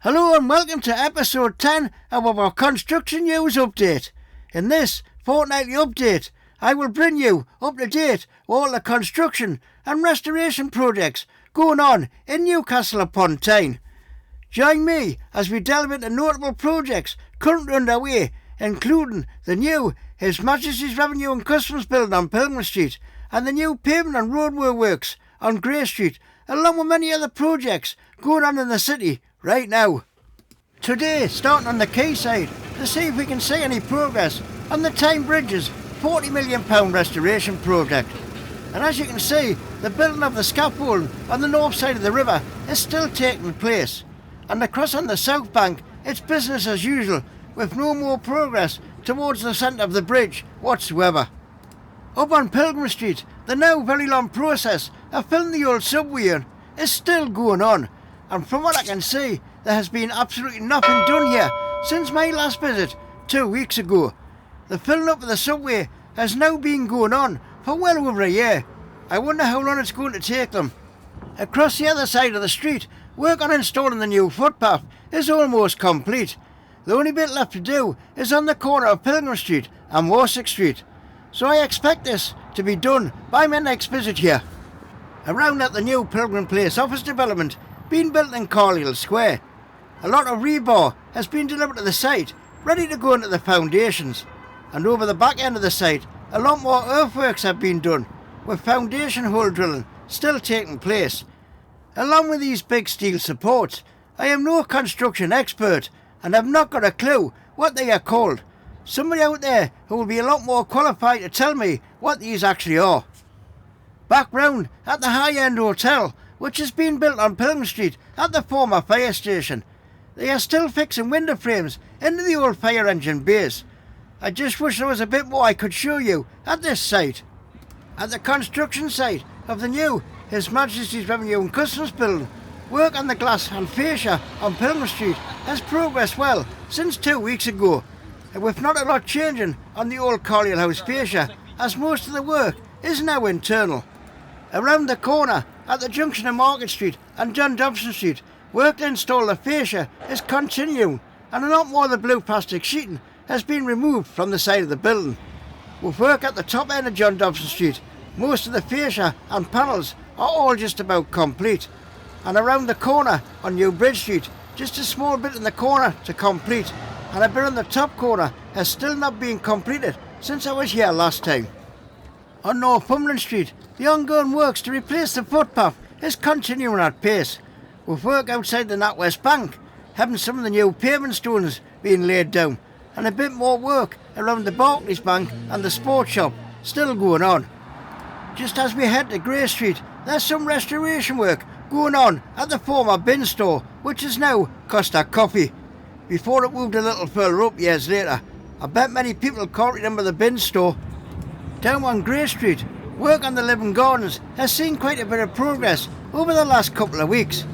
Hello and welcome to episode 10 of our construction news update. In this fortnightly update, I will bring you up to date with all the construction and restoration projects going on in Newcastle upon Tyne. Join me as we delve into notable projects currently underway, including the new His Majesty's Revenue and Customs building on Pilgrim Street and the new pavement and roadway works on Grey Street, along with many other projects going on in the city right now. Today, starting on the quayside to see if we can see any progress on the Tyne Bridge's £40 million restoration project. And as you can see, the building of the scaffolding on the north side of the river is still taking place. And across on the south bank, it's business as usual, with no more progress towards the centre of the bridge whatsoever. Up on Pilgrim Street, the now very long process of filling the old subway in is still going on. And from what I can see, there has been absolutely nothing done here since my last visit 2 weeks ago. The filling up of the subway has now been going on for well over a year. I wonder how long it's going to take them. Across the other side of the street, work on installing the new footpath is almost complete. The only bit left to do is on the corner of Pilgrim Street and Warwick Street. So I expect this to be done by my next visit here. Around at the new Pilgrim Place office development being built in Carlisle Square, a lot of rebar has been delivered to the site, ready to go into the foundations. And over the back end of the site, a lot more earthworks have been done, with foundation hole drilling still taking place. Along with these big steel supports, I am no construction expert and have not got a clue what they are called. Somebody out there who will be a lot more qualified to tell me what these actually are. Back round at the high-end hotel, which has been built on Pilgrim Street at the former fire station, they are still fixing window frames into the old fire engine bays. I just wish there was a bit more I could show you at this site. At the construction site of the new His Majesty's Revenue and Customs building, work on the glass and fascia on Pilgrim Street has progressed well since 2 weeks ago, and with not a lot changing on the old Carlisle House fascia, as most of the work is now internal. Around the corner at the junction of Market Street and John Dobson Street, work to install the fascia is continuing, and a lot more of the blue plastic sheeting has been removed from the side of the building. With work at the top end of John Dobson Street, most of the fascia and panels are all just about complete. And around the corner on New Bridge Street, just a small bit in the corner to complete, and a bit on the top corner has still not been completed since I was here last time. On Northumberland Street, the ongoing works to replace the footpath is continuing at pace, with work outside the NatWest Bank having some of the new pavement stones being laid down, and a bit more work around the Barclays Bank and the sports shop still going on. Just as we head to Grey Street, there's some restoration work going on at the former bin store, which is now Costa Coffee. Before it moved a little further up years later, I bet many people can't remember the bin store. Down on Grey Street, work on the Living Gardens has seen quite a bit of progress over the last couple of weeks,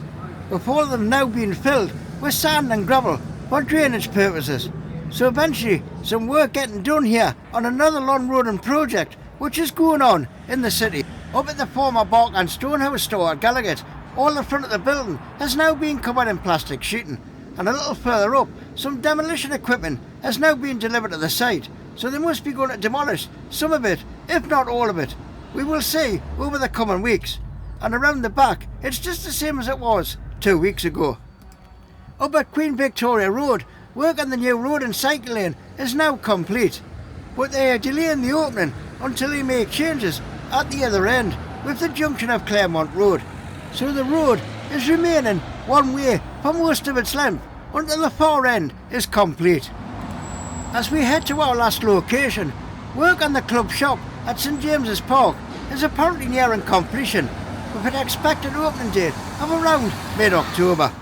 with all of them now being filled with sand and gravel for drainage purposes. So eventually some work getting done here on another lawn roading project which is going on in the city. Up at the former Bark and Stonehouse store at Gallagher, all the front of the building has now been covered in plastic sheeting, and a little further up some demolition equipment has now been delivered to the site, so they must be going to demolish some of it, if not all of it. We will see over the coming weeks. And around the back it's just the same as it was 2 weeks ago. Up at Queen Victoria Road, work on the new road and cycle lane is now complete, but they are delaying the opening until they make changes at the other end with the junction of Claremont Road. So the road is remaining one way for most of its length until the far end is complete. As we head to our last location, work on the club shop at St James's Park is apparently nearing completion, with an expected opening date of around mid-October.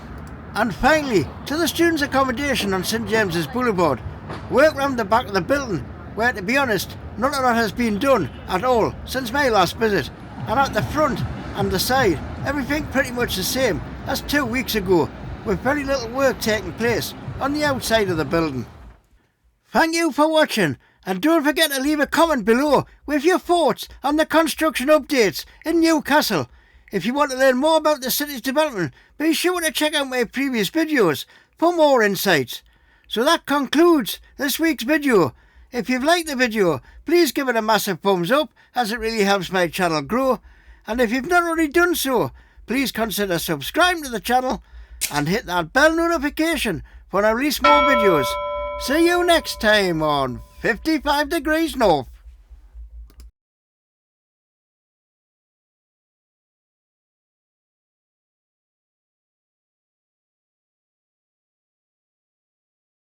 And finally, to the students' accommodation on St James's Boulevard, work round the back of the building, where to be honest, none of that has been done at all since my last visit, and at the front and the side, everything pretty much the same as 2 weeks ago, with very little work taking place on the outside of the building. Thank you for watching, and don't forget to leave a comment below with your thoughts on the construction updates in Newcastle. If you want to learn more about the city's development, be sure to check out my previous videos for more insights. So that concludes this week's video. If you've liked the video, please give it a massive thumbs up, as it really helps my channel grow. And if you've not already done so, please consider subscribing to the channel and hit that bell notification when I release more videos. See you next time on 55 Degrees North.